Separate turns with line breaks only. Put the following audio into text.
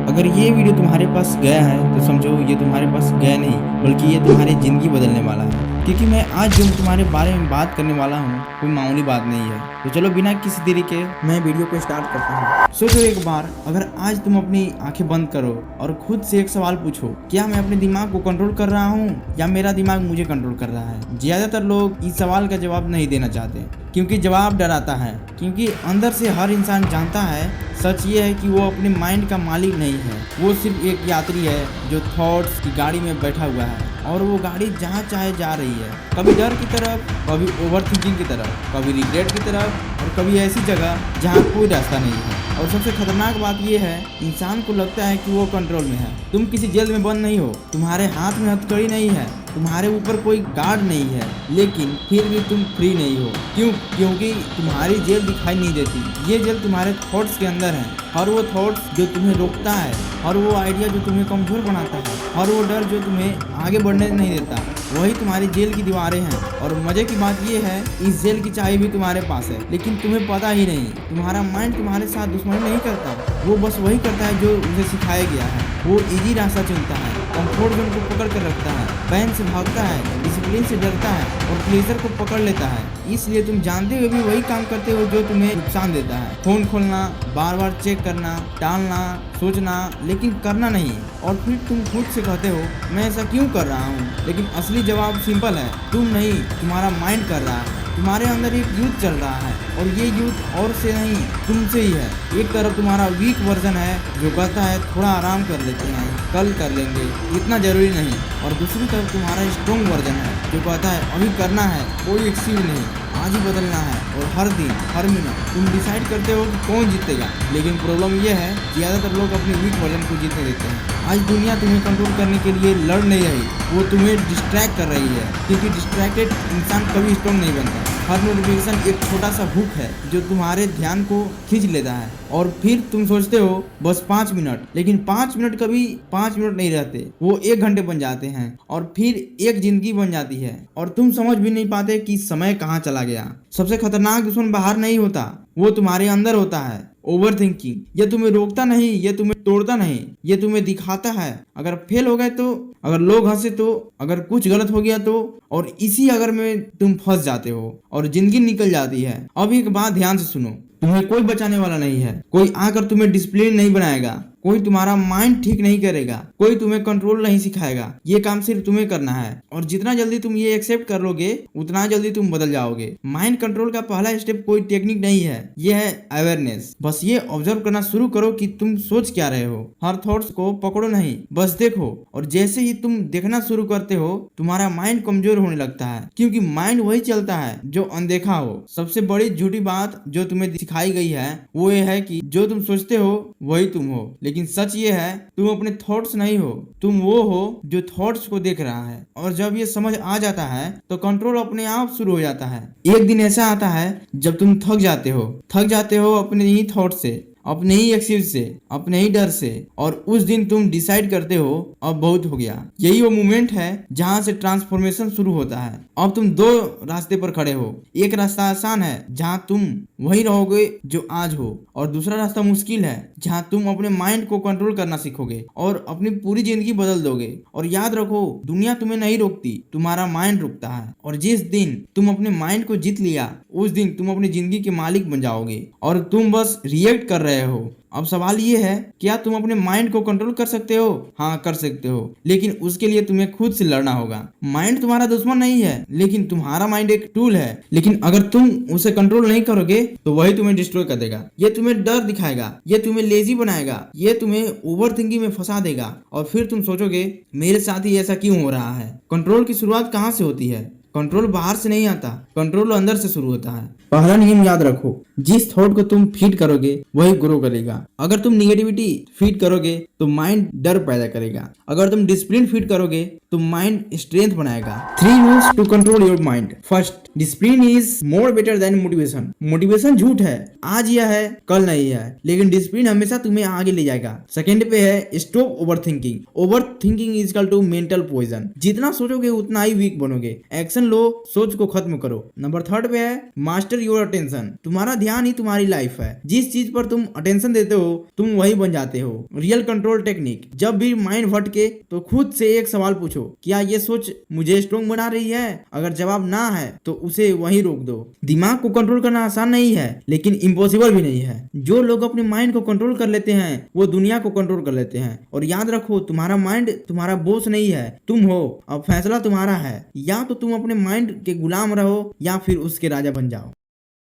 अगर ये वीडियो तुम्हारे पास गया है तो समझो ये तुम्हारे पास गया नहीं, बल्कि ये तुम्हारी ज़िंदगी बदलने वाला है। क्योंकि मैं आज जो तुम्हारे बारे में बात करने वाला हूँ कोई मामूली बात नहीं है। तो चलो बिना किसी देरी के मैं वीडियो को स्टार्ट करता हूँ। सोचो एक बार, अगर आज तुम अपनी आंखें बंद करो और खुद से एक सवाल पूछो, क्या मैं अपने दिमाग को कंट्रोल कर रहा हूँ या मेरा दिमाग मुझे कंट्रोल कर रहा है? ज्यादातर लोग इस सवाल का जवाब नहीं देना चाहते, क्योंकि जवाब डराता है। क्योंकि अंदर से हर इंसान जानता है, सच ये है कि वो अपने माइंड का मालिक नहीं है। वो सिर्फ एक यात्री है जो थॉट्स की गाड़ी में बैठा हुआ है, और वो गाड़ी जहाँ चाहे जा रही है, कभी डर की तरफ, कभी ओवर थिंकिंग की तरफ, कभी रिग्रेट की तरफ, और कभी ऐसी जगह जहाँ कोई रास्ता नहीं है। और सबसे खतरनाक बात यह है, इंसान को लगता है कि वो कंट्रोल में है। तुम किसी जेल में बंद नहीं हो, तुम्हारे हाथ में हथकड़ी नहीं है, तुम्हारे ऊपर कोई गार्ड नहीं है, लेकिन फिर भी तुम फ्री नहीं हो। क्यों? क्योंकि तुम्हारी जेल दिखाई नहीं देती। ये जेल तुम्हारे थॉट्स के अंदर है। और वो थॉट्स जो तुम्हें रोकता है, और वो आइडिया जो तुम्हें कमजोर बनाता है, और वो डर जो तुम्हें आगे बढ़ने नहीं देता, वही तुम्हारी जेल की दीवारें हैं। और मजे की बात ये है, इस जेल की चाबी भी तुम्हारे पास है, लेकिन तुम्हें पता ही नहीं। तुम्हारा माइंड तुम्हारे साथ दुश्मनी नहीं करता, वो बस वही करता है जो उसे सिखाया गया है। वो इजी रास्ता चुनता है, कंफर्ट जोन को पकड़ कर रखता है, पैन से भागता है, डिसिप्लिन से डरता है, और प्लेजर को पकड़ लेता है। इसलिए तुम जानते हुए भी वही काम करते हो जो तुम्हें नुकसान देता है। फोन खोलना, बार बार चेक करना, टालना, सोचना, लेकिन करना नहीं। और फिर तुम खुद से कहते हो, मैं ऐसा क्यों कर रहा हूँ? लेकिन असली जवाब सिंपल है, तुम नहीं, तुम्हारा माइंड कर रहा है। तुम्हारे अंदर एक युद्ध चल रहा है, और ये युद्ध और से नहीं, तुमसे ही है। एक तरफ तुम्हारा वीक वर्जन है जो कहता है थोड़ा आराम कर लेते हैं, कल कर लेंगे, इतना जरूरी नहीं। और दूसरी तरफ तुम्हारा स्ट्रॉन्ग वर्जन है जो कहता है अभी करना है, कोई एक्सक्यूज नहीं, आज ही बदलना है। और हर दिन, हर मिनट तुम डिसाइड करते हो कि कौन जीतेगा। लेकिन प्रॉब्लम यह है, ज्यादातर लोग अपने वीक वर्जन को जीतने देते हैं। आज दुनिया तुम्हें कंट्रोल करने के लिए लड़ नहीं रही, वो तुम्हें डिस्ट्रैक्ट कर रही है। क्योंकि डिस्ट्रैक्टेड इंसान कभी स्ट्रॉन्ग नहीं बनता। हर नोटिफिकेशन एक छोटा सा हुक है जो तुम्हारे ध्यान को खींच लेता है, और फिर तुम सोचते हो बस 5 मिनट। लेकिन 5 मिनट कभी 5 मिनट नहीं रहते, वो 1 घंटे बन जाते हैं, और फिर एक जिंदगी बन जाती है, और तुम समझ भी नहीं पाते कि समय कहाँ चला गया। सबसे खतरनाक दुश्मन बाहर नहीं होता, वो तुम्हारे अंदर होता है। ओवर थिंकिंग, ये तुम्हें रोकता नहीं, ये तुम्हें तोड़ता नहीं, ये तुम्हें दिखाता है अगर फेल हो गए तो, अगर लोग हंसे तो, अगर कुछ गलत हो गया तो, और इसी अगर में तुम फंस जाते हो और जिंदगी निकल जाती है। अब एक बात ध्यान से सुनो, तुम्हें कोई बचाने वाला नहीं है, कोई आकर तुम्हें डिसिप्लिन नहीं बनाएगा, कोई तुम्हारा माइंड ठीक नहीं करेगा, कोई तुम्हें कंट्रोल नहीं सिखाएगा। ये काम सिर्फ तुम्हें करना है, और जितना जल्दी तुम ये एक्सेप्ट कर लोगे उतना जल्दी तुम बदल जाओगे। माइंड कंट्रोल का पहला स्टेप कोई टेक्निक नहीं है, ये है अवेयरनेस। बस ये ऑब्जर्व करना शुरू करो कि तुम सोच क्या रहे हो। हर थॉट्स को पकड़ो नहीं, बस देखो। और जैसे ही तुम देखना शुरू करते हो, तुम्हारा माइंड कमजोर होने लगता है, क्योंकि माइंड वही चलता है जो अनदेखा हो। सबसे बड़ी झूठी बात जो तुम्हें सिखाई गई है वो ये है कि जो तुम सोचते हो वही तुम हो। लेकिन सच ये है, तुम अपने थॉट्स नहीं हो, तुम वो हो जो थॉट्स को देख रहा है। और जब ये समझ आ जाता है तो कंट्रोल अपने आप शुरू हो जाता है। एक दिन ऐसा आता है जब तुम थक जाते हो अपने ही थॉट से, अपने ही एक्सक्यूज से, अपने ही डर से, और उस दिन तुम डिसाइड करते हो अब बहुत हो गया। यही वो मोमेंट है जहां से ट्रांसफॉर्मेशन शुरू होता है। अब तुम 2 रास्ते पर खड़े हो। एक रास्ता आसान है जहां तुम वही रहोगे जो आज हो, और दूसरा रास्ता मुश्किल है जहां तुम अपने माइंड को कंट्रोल करना सीखोगे और अपनी पूरी जिंदगी बदल दोगे। और याद रखो, दुनिया तुम्हें नहीं रोकती, तुम्हारा माइंड रुकता है। और जिस दिन तुम अपने माइंड को जीत लिया, उस दिन तुम अपनी जिंदगी के मालिक बन जाओगे, और तुम बस रिएक्ट कर रहे हो। अब सवाल ये है, क्या तुम अपने माइंड को कंट्रोल कर सकते हो? हाँ, कर सकते हो, लेकिन उसके लिए तुम्हें खुद से लड़ना होगा। माइंड तुम्हारा दुश्मन नहीं है, लेकिन तुम्हारा माइंड एक टूल है। लेकिन अगर तुम उसे कंट्रोल नहीं करोगे तो वही तुम्हें डिस्ट्रॉय कर देगा। ये तुम्हें डर दिखाएगा, ये तुम्हें लेजी बनाएगा, ये तुम्हें ओवर थिंकिंग में फंसा देगा, और फिर तुम सोचोगे मेरे साथ ही ऐसा क्यों हो रहा है। कंट्रोल की शुरुआत कहाँ से होती है? कंट्रोल बाहर से नहीं आता, कंट्रोल अंदर से शुरू होता है। पहला नियम याद रखो, जिस थॉट को तुम फीड करोगे वही ग्रो करेगा। अगर तुम निगेटिविटी फीड करोगे तो माइंड डर पैदा करेगा। अगर तुम डिसिप्लिन फीड करोगे तो माइंड स्ट्रेंथ बनाएगा। 3 rules to control your mind. First, discipline is more better than motivation. Motivation झूठ है, आज यह है कल नहीं है, लेकिन डिसिप्लिन हमेशा तुम्हें आगे ले जाएगा। सेकंड पे है stop overthinking. Overthinking is equal to mental poison. जितना सोचोगे उतना ही वीक बनोगे। एक्शन लो, सोच को खत्म करो। नंबर थर्ड पे है मास्टर योर अटेंशन। तुम्हारा ध्यान ही तुम्हारी लाइफ है। जिस चीज पर तुम अटेंशन देते हो तुम वही बन जाते हो। Real control technique. जब भी माइंड भटके तो खुद से एक सवाल पूछो, क्या ये सोच मुझे स्ट्रोंग बना रही है? अगर जवाब ना है तो उसे वहीं रोक दो। दिमाग को कंट्रोल करना आसान नहीं है, लेकिन इम्पॉसिबल भी नहीं है। जो लोग अपने माइंड को कंट्रोल कर लेते हैं वो दुनिया को कंट्रोल कर लेते हैं। और याद रखो, तुम्हारा माइंड तुम्हारा बॉस नहीं है, तुम हो। अब फैसला तुम्हारा है, या तो तुम अपने माइंड के गुलाम रहो या फिर उसके राजा बन जाओ।